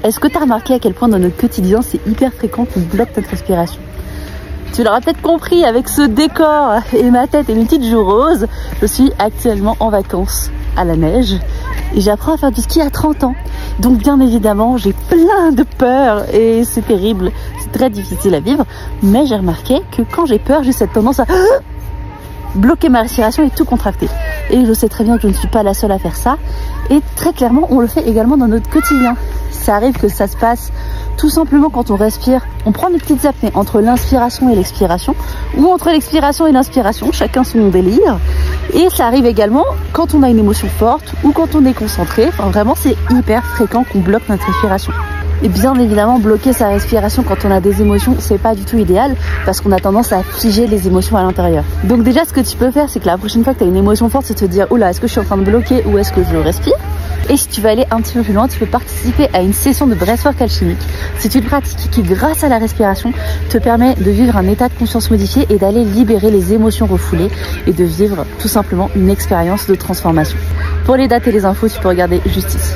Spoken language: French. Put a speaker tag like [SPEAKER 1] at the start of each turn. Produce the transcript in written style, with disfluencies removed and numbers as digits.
[SPEAKER 1] Est-ce que tu as remarqué à quel point dans notre quotidien, c'est hyper fréquent qu'on bloque notre respiration? Tu l'auras peut-être compris avec ce décor et ma tête et mes petites joues roses. Je suis actuellement en vacances à la neige et j'apprends à faire du ski à 30 ans. Donc bien évidemment, j'ai plein de peur et c'est terrible. C'est très difficile à vivre. Mais j'ai remarqué que quand j'ai peur, j'ai cette tendance à bloquer ma respiration et tout contracter. Et je sais très bien que je ne suis pas la seule à faire ça. Et très clairement, on le fait également dans notre quotidien. Ça arrive que ça se passe tout simplement quand on respire. On prend des petites apnées entre l'inspiration et l'expiration, ou entre l'expiration et l'inspiration, chacun son délire. Et ça arrive également quand on a une émotion forte ou quand on est concentré. Enfin, vraiment, c'est hyper fréquent qu'on bloque notre respiration. Et bien évidemment, bloquer sa respiration quand on a des émotions, c'est pas du tout idéal parce qu'on a tendance à figer les émotions à l'intérieur. Donc déjà, ce que tu peux faire, c'est que la prochaine fois que tu as une émotion forte, c'est de te dire, oula, est-ce que je suis en train de bloquer ou est-ce que je respire? Et si tu veux aller un petit peu plus loin, tu peux participer à une session de breathwork alchimique. C'est une pratique qui, grâce à la respiration, te permet de vivre un état de conscience modifié et d'aller libérer les émotions refoulées et de vivre tout simplement une expérience de transformation. Pour les dates et les infos, tu peux regarder juste ici.